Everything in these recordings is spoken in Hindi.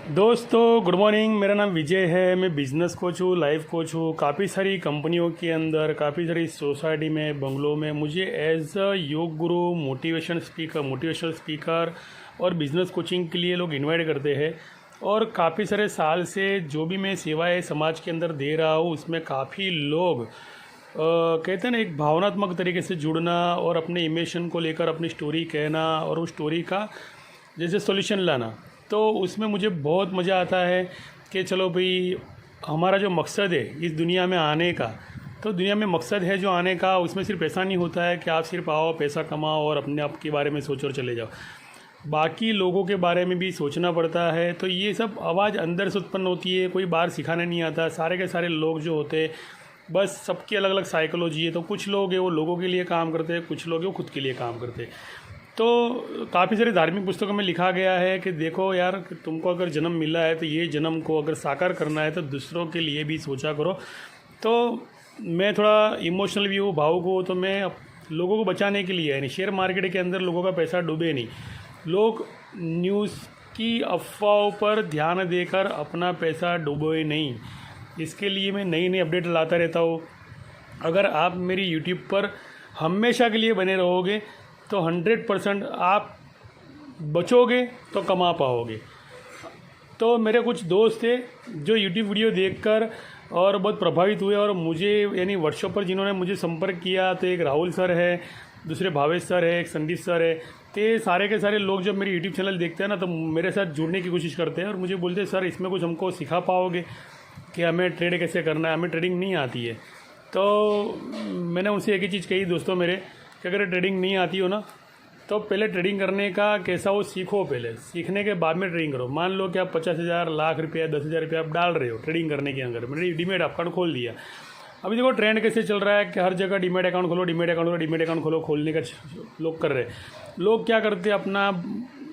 दोस्तों गुड मॉर्निंग। मेरा नाम विजय है। मैं बिज़नेस कोच हूँ, लाइफ कोच हूँ। काफ़ी सारी कंपनियों के अंदर, काफ़ी सारी सोसाइटी में, बंगलों में मुझे as a yoga guru, motivational speaker और बिज़नेस कोचिंग के लिए लोग इनवाइट करते हैं। और काफ़ी सारे साल से जो भी मैं सेवाएं समाज के अंदर दे रहा हूँ, उसमें काफ़ी लोग कहते हैं ना, एक भावनात्मक तरीके से जुड़ना और अपने इमोशन को लेकर अपनी स्टोरी कहना और उस स्टोरी का जैसे सॉल्यूशन लाना। तो उसमें मुझे बहुत मज़ा आता है कि चलो भाई, हमारा जो मकसद है इस दुनिया में आने का, तो दुनिया में मकसद है जो आने का, उसमें सिर्फ ऐसा नहीं होता है कि आप सिर्फ आओ, पैसा कमाओ और अपने आप के बारे में सोचो और चले जाओ। बाकी लोगों के बारे में भी सोचना पड़ता है। तो ये सब आवाज़ अंदर से उत्पन्न होती है, कोई बाहर सिखाने नहीं आता। सारे के सारे लोग जो होते हैं, बस सबकी अलग अलग साइकोलॉजी है। तो कुछ लोग हैं वो लोगों के लिए काम करते हैं, कुछ लोग हैं वो खुद के लिए काम करते हैं। तो काफ़ी सारी धार्मिक पुस्तकों में लिखा गया है कि देखो यार, कि तुमको अगर जन्म मिला है तो ये जन्म को अगर साकार करना है तो दूसरों के लिए भी सोचा करो। तो मैं थोड़ा इमोशनल भी हूँ, भावुक हूँ। तो मैं लोगों को बचाने के लिए, यानी शेयर मार्केट के अंदर लोगों का पैसा डूबे नहीं, लोग न्यूज़ की अफवाहों पर ध्यान देकर अपना पैसा डूबोए नहीं, इसके लिए मैं नई नई अपडेट लाता रहता हूँ। अगर आप मेरी यूट्यूब पर हमेशा के लिए बने रहोगे तो 100% आप बचोगे तो कमा पाओगे। तो मेरे कुछ दोस्त थे जो यूट्यूब वीडियो देखकर और बहुत प्रभावित हुए और मुझे, यानी वर्कशॉप पर जिन्होंने मुझे संपर्क किया, तो एक राहुल सर है, दूसरे भावेश सर है, एक संदीप सर है। तो ये सारे के सारे लोग जब मेरी यूट्यूब चैनल देखते हैं ना, तो मेरे साथ जुड़ने की कोशिश करते हैं और मुझे बोलते हैं सर इसमें कुछ हमको सिखा पाओगे कि हमें ट्रेड कैसे करना है, हमें ट्रेडिंग नहीं आती है। तो मैंने उनसे एक ही चीज़ कही, दोस्तों मेरे, कि अगर ट्रेडिंग नहीं आती हो ना, तो पहले ट्रेडिंग करने का कैसा वो सीखो। पहले सीखने के बाद में ट्रेडिंग करो। मान लो कि आप 50,000, लाख रुपया, 10,000 रुपया आप डाल रहे हो ट्रेडिंग करने के अंदर। मैंने डीमेट अकाउंट खोल दिया। अभी देखो ट्रेंड कैसे चल रहा है कि हर जगह डीमेट अकाउंट खोलो, डीमेट अकाउंट खोलो, डीमेट अकाउंट खोलो, खोलने का लोग कर रहे हैं। लोग क्या करते हैं, अपना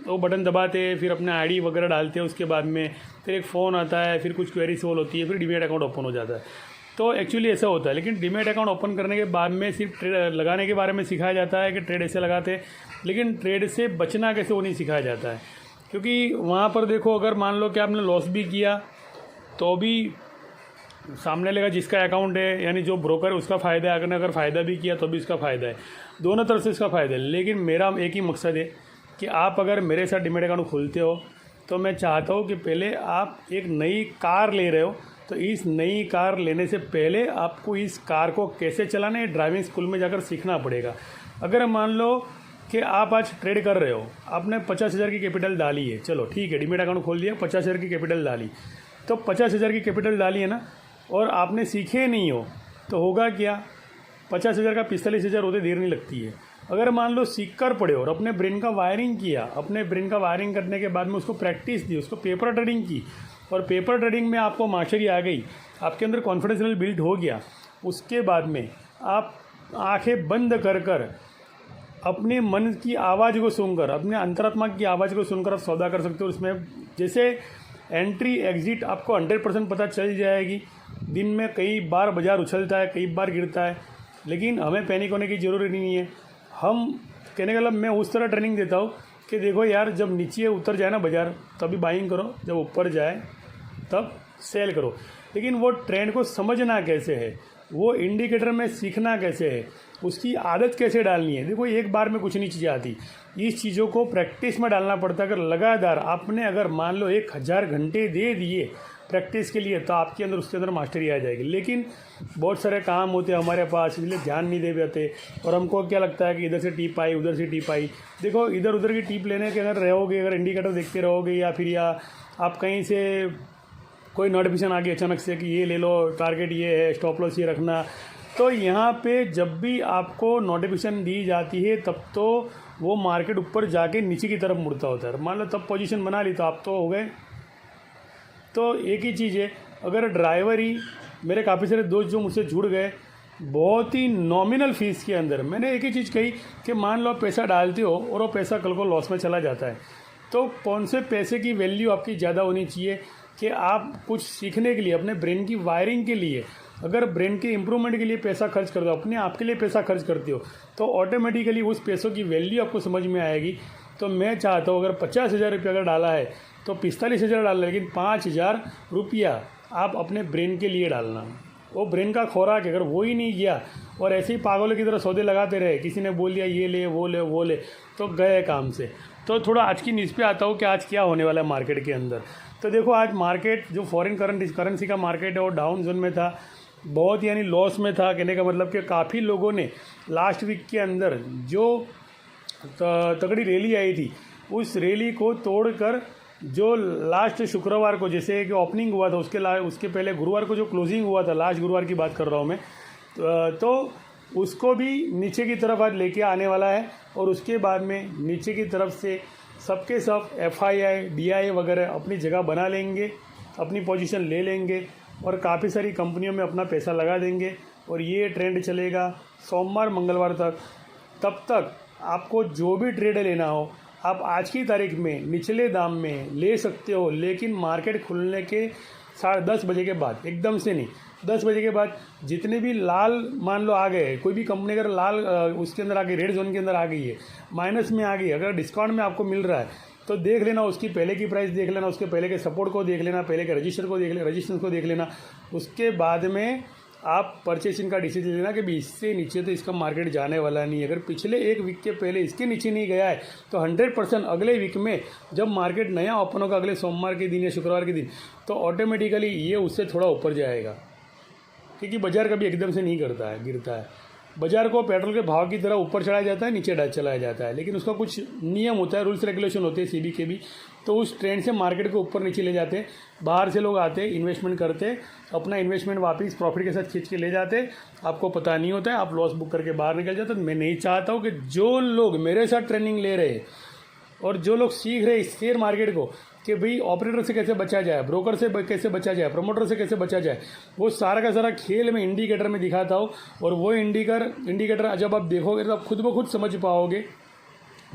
वो बटन दबाते हैं, फिर अपना आईडी वगैरह डालते हैं, उसके बाद में फिर एक फ़ोन आता है, फिर कुछ क्वेरी सोल्व होती है, फिर डीमेट अकाउंट ओपन हो जाता है। तो एक्चुअली ऐसा होता है। लेकिन डीमेट अकाउंट ओपन करने के बाद में सिर्फ ट्रेड लगाने के बारे में सिखाया जाता है कि ट्रेड ऐसे लगाते हैं, लेकिन ट्रेड से बचना कैसे वो नहीं सिखाया जाता है। क्योंकि वहाँ पर देखो, अगर मान लो कि आपने लॉस भी किया तो भी सामने लेगा जिसका अकाउंट है, यानी जो ब्रोकर है उसका फ़ायदा है, अगर फ़ायदा भी किया तो भी इसका फ़ायदा है, दोनों तरफ से इसका फ़ायदा है। लेकिन मेरा एक ही मकसद है कि आप अगर मेरे साथ डीमेट अकाउंट खोलते हो तो मैं चाहता हूँ कि पहले आप एक नई कार ले रहे हो, तो इस नई कार लेने से पहले आपको इस कार को कैसे चलाना है ड्राइविंग स्कूल में जाकर सीखना पड़ेगा। अगर मान लो कि आप आज ट्रेड कर रहे हो, आपने 50,000 की कैपिटल डाली है, चलो ठीक है, डीमेट अकाउंट खोल दिया, 50,000 की कैपिटल डाली, तो 50,000 की कैपिटल डाली है ना, और आपने सीखे नहीं हो, तो होगा क्या, 50,000 का 45,000 होते देर नहीं लगती है। अगर मान लो सीख कर पड़े और अपने ब्रेन का वायरिंग किया, अपने ब्रेन का वायरिंग करने के बाद में उसको प्रैक्टिस दी, उसको पेपर ट्रेडिंग की, और पेपर ट्रेडिंग में आपको मास्टरी आ गई, आपके अंदर कॉन्फिडेंस लेवल बिल्ड हो गया, उसके बाद में आप आंखें बंद कर कर अपने मन की आवाज़ को सुनकर, अपने अंतरात्मा की आवाज़ को सुनकर आप सौदा कर सकते हो। उसमें जैसे एंट्री एग्जिट आपको 100% पता चल जाएगी। दिन में कई बार बाजार उछलता है, कई बार गिरता है, लेकिन हमें पैनिक होने की ज़रूरत नहीं है। हम कहने का मतलब, मैं उस तरह ट्रेनिंग देता हूँ कि देखो यार, जब नीचे उतर जाए ना बाज़ार तभी बाइंग करो, जब ऊपर जाए तब सेल करो। लेकिन वो ट्रेंड को समझना कैसे है, वो इंडिकेटर में सीखना कैसे है, उसकी आदत कैसे डालनी है। देखो एक बार में कुछ नहीं चीज़ें आती, इस चीज़ों को प्रैक्टिस में डालना पड़ता है। अगर लगातार आपने अगर मान लो 1,000 घंटे दे दिए प्रैक्टिस के लिए, तो आपके अंदर उसके अंदर मास्टरी आ जाएगी। लेकिन बहुत सारे काम होते हैं हमारे पास, इसलिए ध्यान नहीं दे पाते, और हमको क्या लगता है कि इधर से टिप आई, उधर से टिप आई। देखो इधर उधर की टिप लेने के अगर रहोगे, अगर इंडिकेटर देखते रहोगे, या आप कहीं से कोई नोटिफिकेशन आ गई अचानक से कि ये ले लो, टारगेट ये है, स्टॉप लॉस ये रखना, तो यहाँ पे जब भी आपको नोटिफिकेशन दी जाती है तब तो वो मार्केट ऊपर जाके नीचे की तरफ मुड़ता होता है। मान लो तब पोजीशन बना ली तो आप तो हो गए। तो एक ही चीज़ है, अगर ड्राइवर ही, मेरे काफ़ी सारे दोस्त जो मुझसे जुड़ गए बहुत ही नॉमिनल फीस के अंदर, मैंने एक ही चीज़ कही कि मान लो आप पैसा डालते हो और वो पैसा कल को लॉस में चला जाता है, तो कौन से पैसे की वैल्यू आपकी ज़्यादा होनी चाहिए कि आप कुछ सीखने के लिए, अपने ब्रेन की वायरिंग के लिए, अगर ब्रेन के इम्प्रूवमेंट के लिए पैसा खर्च करते हो, अपने आप के लिए पैसा खर्च करते हो, तो ऑटोमेटिकली उस पैसों की वैल्यू आपको समझ में आएगी। तो मैं चाहता हूँ अगर 50,000 रुपये अगर डाला है तो 45,000 डालना, लेकिन 5,000 रुपया आप अपने ब्रेन के लिए डालना। वो ब्रेन का खुराक है, अगर वो ही नहीं किया और ऐसे ही पागलों की तरह सौदे लगाते रहे, किसी ने बोल दिया ये ले वो ले वो ले, तो गए काम से। तो थोड़ा आज की न्यूज़ पे आता हूँ कि आज क्या होने वाला है मार्केट के अंदर। तो देखो आज मार्केट जो फॉरेन करेंसी का मार्केट है वो डाउन जोन में था, बहुत यानी लॉस में था। कहने का मतलब कि काफ़ी लोगों ने लास्ट वीक के अंदर जो तगड़ी रैली आई थी उस रैली को तोड़कर जो लास्ट शुक्रवार को जैसे कि ओपनिंग हुआ था उसके पहले गुरुवार को जो क्लोजिंग हुआ था, लास्ट गुरुवार की बात कर रहा हूँ मैं, तो उसको भी नीचे की तरफ आज लेके आने वाला है। और उसके बाद में नीचे की तरफ से सबके सब FII DII वगैरह अपनी जगह बना लेंगे, अपनी पोजीशन ले लेंगे और काफ़ी सारी कंपनियों में अपना पैसा लगा देंगे। और ये ट्रेंड चलेगा सोमवार मंगलवार तक। तब तक आपको जो भी ट्रेड लेना हो आप आज की तारीख में निचले दाम में ले सकते हो, लेकिन मार्केट खुलने के 10:30 बजे के बाद, एकदम से नहीं, 10 बजे के बाद जितने भी लाल मान लो आ गए, कोई भी कंपनी अगर लाल उसके अंदर आ गई, रेड जोन के अंदर आ गई है, माइनस में आ गई, अगर डिस्काउंट में आपको मिल रहा है तो देख लेना, उसकी पहले की प्राइस देख लेना, उसके पहले के सपोर्ट को देख लेना, पहले के रजिस्टेंस को देख लेना। उसके बाद में आप परचेसिंग का डिसीजन लेना कि भी इससे नीचे तो इसका मार्केट जाने वाला नहीं है। अगर पिछले एक वीक के पहले इसके नीचे नहीं गया है तो 100% अगले वीक में जब मार्केट नया ओपन होगा अगले सोमवार के दिन या शुक्रवार के दिन, तो ऑटोमेटिकली ये उससे थोड़ा ऊपर जाएगा, क्योंकि बाजार कभी एकदम से नहीं करता है, गिरता है। बाजार को पेट्रोल के भाव की तरह ऊपर चढ़ाया जाता है, नीचे चलाया जाता है, लेकिन उसका कुछ नियम होता है, रूल्स रेगुलेशन होते हैं सेबी के भी, तो उस ट्रेंड से मार्केट को ऊपर नीचे ले जाते हैं। बाहर से लोग आते, इन्वेस्टमेंट करते, अपना इन्वेस्टमेंट वापस प्रॉफिट के साथ खींच के ले जाते, आपको पता नहीं होता है, आप लॉस बुक करके बाहर निकल जाते। तो मैं नहीं चाहता हूँ कि जो लोग मेरे साथ ट्रेनिंग ले रहे हैं और जो लोग सीख रहे हैं शेयर मार्केट को कि भाई ऑपरेटर से कैसे बचा जाए, ब्रोकर से कैसे बचा जाए, प्रमोटर से कैसे बचा जाए, वो सारा का सारा खेल मैं इंडिकेटर में दिखाता हूँ। और वो इंडिकेटर जब आप देखोगे तो आप खुद ब खुद समझ पाओगे,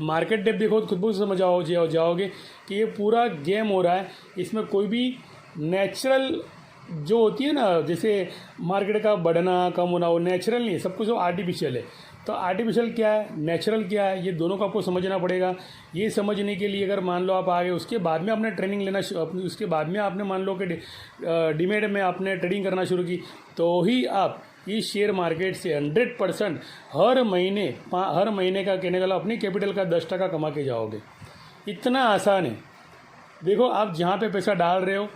मार्केट डेप देखो तो खुद ब समझ जाओगे कि ये पूरा गेम हो रहा है। इसमें कोई भी नेचुरल जो होती है ना, जैसे मार्केट का बढ़ना कम होना, वो नेचुरल नहीं है, सब कुछ आर्टिफिशियल है। तो आर्टिफिशियल क्या है, नेचुरल क्या है, ये दोनों को आपको समझना पड़ेगा। ये समझने के लिए अगर मान लो आप आ गए, उसके बाद में आपने ट्रेनिंग लेना, उसके बाद में आपने मान लो कि डीमेट में आपने ट्रेडिंग करना शुरू की, तो ही आप इस शेयर मार्केट से 100% हर महीने का कहने का अपनी कैपिटल का 10% कमा के जाओगे। इतना आसान है। देखो आप जहाँ पे पैसा डाल रहे हो,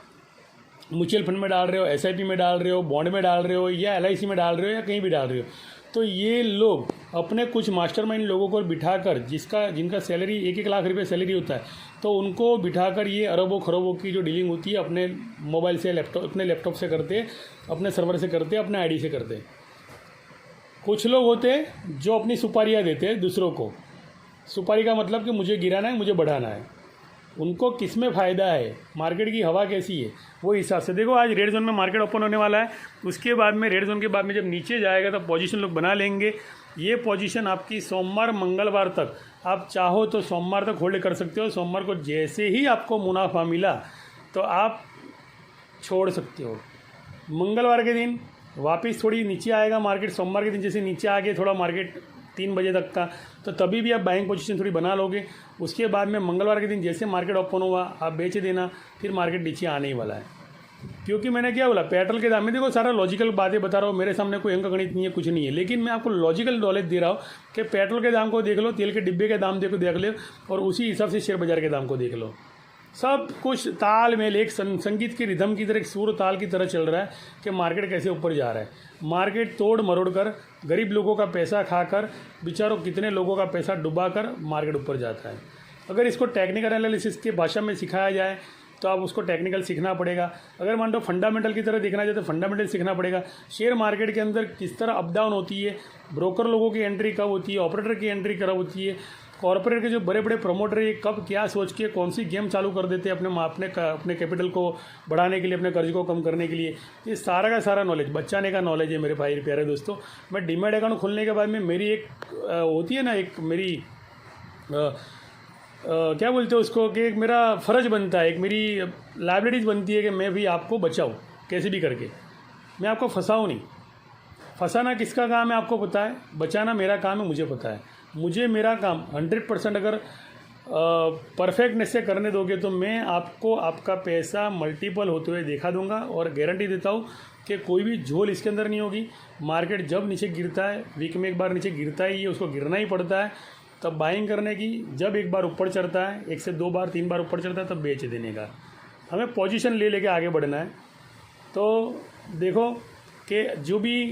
म्यूचुअल फंड में डाल रहे हो, SIP में डाल रहे हो, बॉन्ड में डाल रहे हो, या LIC में डाल रहे हो, या कहीं भी डाल रहे हो, तो ये लोग अपने कुछ मास्टरमाइंड लोगों को बिठाकर, जिनका सैलरी 1-1 लाख रुपये सैलरी होता है, तो उनको बिठाकर ये अरबों खरबों की जो डीलिंग होती है अपने मोबाइल से, अपने लैपटॉप से करते, अपने सर्वर से करते, अपने ID से करते। कुछ लोग होते हैं जो अपनी सुपारियाँ देते हैं दूसरों को। सुपारी का मतलब कि मुझे गिराना है, मुझे बढ़ाना है। उनको किस में फ़ायदा है, मार्केट की हवा कैसी है, वो हिसाब से। देखो आज रेड जोन में मार्केट ओपन होने वाला है, उसके बाद में रेड जोन के बाद में जब नीचे जाएगा तो पोजीशन लोग बना लेंगे। ये पोजीशन आपकी सोमवार मंगलवार तक, आप चाहो तो सोमवार तक होल्ड कर सकते हो। सोमवार को जैसे ही आपको मुनाफा मिला तो आप छोड़ सकते हो। मंगलवार के दिन वापस थोड़ी नीचे आएगा मार्केट, सोमवार के दिन जैसे नीचे आ गए थोड़ा मार्केट 3 बजे तक का, तो तभी भी आप बाइंग पोजीशन थोड़ी बना लोगे। उसके बाद में मंगलवार के दिन जैसे मार्केट ओपन हुआ आप बेच देना, फिर मार्केट नीचे आने ही वाला है। क्योंकि मैंने क्या बोला, पेट्रोल के दाम में देखो सारा लॉजिकल बातें बता रहा हूँ, मेरे सामने कोई अंक गणित नहीं है, कुछ नहीं है, लेकिन मैं आपको लॉजिकल नॉलेज दे रहा हूँ कि पेट्रोल के दाम को देख लो, तेल के डिब्बे के दाम देख लो, और उसी हिसाब से शेयर बाजार के दाम को देख लो। सब कुछ ताल मेल, एक संगीत की रिदम की तरह, एक सुर ताल की तरह चल रहा है कि मार्केट कैसे ऊपर जा रहा है। मार्केट तोड़ मरोड़ कर, गरीब लोगों का पैसा खाकर, बेचारों कितने लोगों का पैसा डुबा कर मार्केट ऊपर जाता है। अगर इसको टेक्निकल एनालिसिस की भाषा में सिखाया जाए तो आप उसको टेक्निकल सीखना पड़ेगा। अगर मान लो फंडामेंटल की तरह देखना चाहते तो फंडामेंटल सीखना पड़ेगा। शेयर मार्केट के अंदर किस तरह अप डाउन होती है, ब्रोकर लोगों की एंट्री कब होती है, ऑपरेटर की एंट्री कब होती है, कॉर्पोरेट के जो बड़े बड़े प्रमोटर है कब क्या सोच के कौन सी गेम चालू कर देते हैं अपने कैपिटल को बढ़ाने के लिए, अपने कर्ज को कम करने के लिए, ये सारा का सारा नॉलेज, बचाने का नॉलेज है मेरे भाई प्यारे दोस्तों। मैं डीमैट अकाउंट खोलने के बाद में मेरी एक होती है ना, एक मेरी क्या बोलते हैं उसको, कि एक मेरा फ़र्ज़ बनता है, एक मेरी लाइबिलिटीज़ बनती है कि मैं भी आपको बचाऊँ कैसे भी करके, मैं आपको फंसाऊँ नहीं। फंसाना किसका काम है आपको पता है, बचाना मेरा काम है, मुझे पता है। मुझे मेरा काम 100% अगर परफेक्टनेस से करने दोगे तो मैं आपको आपका पैसा मल्टीपल होते हुए दिखा दूंगा और गारंटी देता हूँ कि कोई भी झोल इसके अंदर नहीं होगी। मार्केट जब नीचे गिरता है, वीक में एक बार नीचे गिरता ही है, उसको गिरना ही पड़ता है, तब बाइंग करने की। जब एक बार ऊपर चढ़ता है, 1 से 2 बार 3 बार ऊपर चढ़ता है, तब बेच देने का। हमें पोजीशन ले लेके आगे बढ़ना है। तो देखो कि जो भी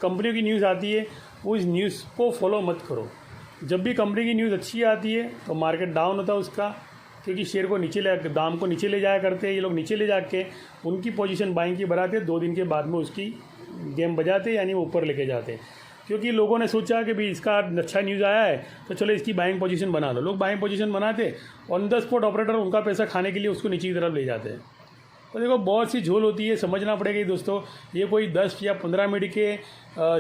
कंपनियों की न्यूज़ आती है उस न्यूज़ को फॉलो मत करो। जब भी कंपनी की न्यूज़ अच्छी आती है तो मार्केट डाउन होता है उसका, क्योंकि शेयर को नीचे ले, दाम को नीचे ले जाया करते हैं ये लोग। नीचे ले जाके उनकी पोजीशन बाइंग की बनाते, 2 दिन के बाद में उसकी गेम बजाते, यानी वो ऊपर लेके जाते। क्योंकि लोगों ने सोचा कि भाई इसका अच्छा न्यूज़ आया है तो चलो इसकी बाइंग पोजीशन बना लो। लोग बाइंग पोजीशन बनाते, ऑन द स्पॉट ऑपरेटर उनका पैसा खाने के लिए उसको नीचे की तरफ ले जाते हैं। तो देखो बहुत सी झोल होती है, समझना पड़ेगा दोस्तों। ये कोई 10 या 15 मिनट के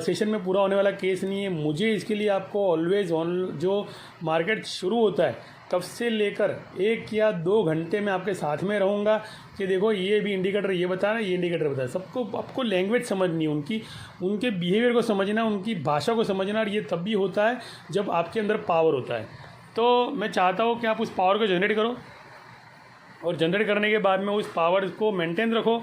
सेशन में पूरा होने वाला केस नहीं है। मुझे इसके लिए आपको ऑलवेज जो मार्केट शुरू होता है तब से लेकर 1 या 2 घंटे में आपके साथ में रहूँगा कि देखो ये भी इंडिकेटर ये बता रहा है, ये इंडिकेटर बता रहा है। सबको आपको लैंग्वेज समझनी है, उनके बिहेवियर को समझना, उनकी भाषा को समझना। और ये तब भी होता है जब आपके अंदर पावर होता है। तो मैं चाहता हूँ कि आप उस पावर को जनरेट करो, और जनरेट करने के बाद में उस पावर को मेंटेन रखो,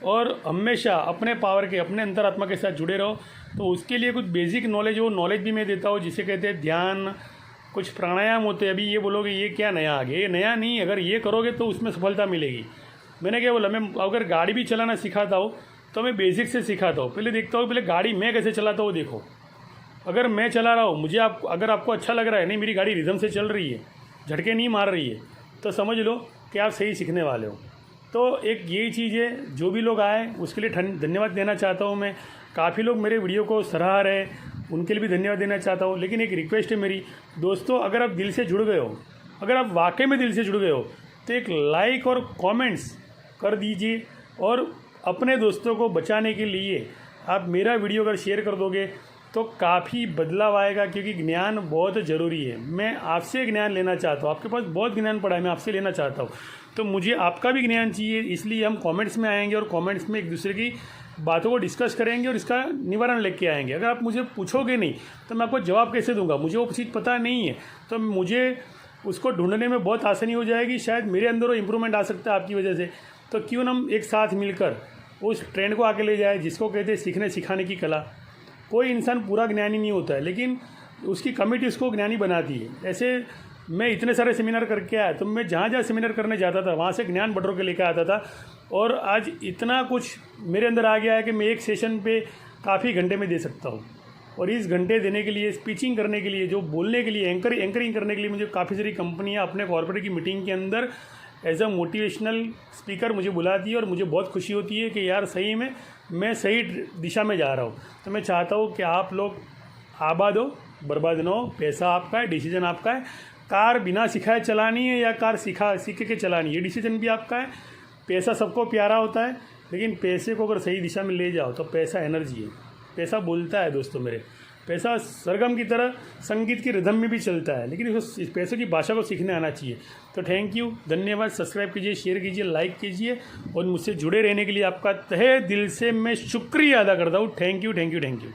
और हमेशा अपने पावर के, अपने अंतरात्मा के साथ जुड़े रहो। तो उसके लिए कुछ बेसिक नॉलेज, वो नॉलेज भी मैं देता हूँ, जिसे कहते हैं ध्यान। कुछ प्राणायाम होते हैं। अभी ये बोलोगे ये क्या नया आ गया, ये नया नहीं। अगर ये करोगे तो उसमें सफलता मिलेगी। मैंने क्या बोला, मैं अगर गाड़ी भी चलाना सिखाता हूँ तो मैं बेसिक से सिखाता हूँ। पहले देखता हूँ, पहले गाड़ी मैं कैसे चलाता हूँ देखो। अगर मैं चला रहा हूँ, मुझे अगर आपको अच्छा लग रहा है, नहीं मेरी गाड़ी रिदम से चल रही है, झटके नहीं मार रही है, तो समझ लो कि आप सही सीखने वाले हो। तो एक यही चीज़ है। जो भी लोग आए उसके लिए धन्यवाद देना चाहता हूँ मैं। काफ़ी लोग मेरे वीडियो को सराह रहे, उनके लिए भी धन्यवाद देना चाहता हूँ। लेकिन एक रिक्वेस्ट है मेरी दोस्तों, अगर आप दिल से जुड़ गए हो, अगर आप वाकई में दिल से जुड़ गए हो, तो एक लाइक और कमेंट्स कर दीजिए। और अपने दोस्तों को बचाने के लिए आप मेरा वीडियो अगर शेयर कर दोगे तो काफ़ी बदलाव आएगा। क्योंकि ज्ञान बहुत ज़रूरी है। मैं आपसे ज्ञान लेना चाहता हूँ, आपके पास बहुत ज्ञान पड़ा है, मैं आपसे लेना चाहता हूँ। तो मुझे आपका भी ज्ञान चाहिए, इसलिए हम कमेंट्स में आएंगे और कमेंट्स में एक दूसरे की बातों को डिस्कस करेंगे और इसका निवारण लेके आएंगे। अगर आप मुझे पूछोगे नहीं तो मैं आपको जवाब कैसे दूंगा? मुझे वो चीज़ पता नहीं है, तो मुझे उसको ढूंढने में बहुत आसानी हो जाएगी। शायद मेरे अंदर वो इम्प्रूवमेंट आ सकता है आपकी वजह से। तो क्यों ना हम एक साथ मिलकर उस ट्रेंड को आगे ले जाए, जिसको कहते हैं सीखने सिखाने की कला। कोई इंसान पूरा ज्ञानी नहीं होता है, लेकिन उसकी कमिटी उसको ज्ञानी बनाती है। ऐसे मैं इतने सारे सेमिनार करके आया, तो मैं जहाँ जहाँ सेमिनार करने जाता था वहाँ से ज्ञान बटोर के लेकर आता था। और आज इतना कुछ मेरे अंदर आ गया है कि मैं एक सेशन पे काफ़ी घंटे में दे सकता हूँ। और इस घंटे देने के लिए, स्पीचिंग करने के लिए, जो बोलने के लिए, एंकरिंग करने के लिए मुझे काफ़ी सारी कंपनियाँ अपने कॉर्पोरेट की मीटिंग के अंदर एज अ मोटिवेशनल स्पीकर मुझे बुलाती है। और मुझे बहुत खुशी होती है कि यार सही में मैं सही दिशा में जा रहा हूँ। तो मैं चाहता हूँ कि आप लोग आबाद हो, बर्बाद ना हो। पैसा आपका है, डिसीजन आपका है। कार बिना सिखाए चलानी है या कार सीख के चलानी है, ये डिसीजन भी आपका है। पैसा सबको प्यारा होता है, लेकिन पैसे को अगर सही दिशा में ले जाओ तो पैसा एनर्जी है। पैसा बोलता है दोस्तों मेरे। पैसा सरगम की तरह संगीत की रिदम में भी चलता है, लेकिन इस पैसों की भाषा को सीखने आना चाहिए। तो थैंक यू, धन्यवाद। सब्सक्राइब कीजिए, शेयर कीजिए, लाइक कीजिए, और मुझसे जुड़े रहने के लिए आपका तहे दिल से मैं शुक्रिया अदा करता हूँ। Thank you, thank you, thank you.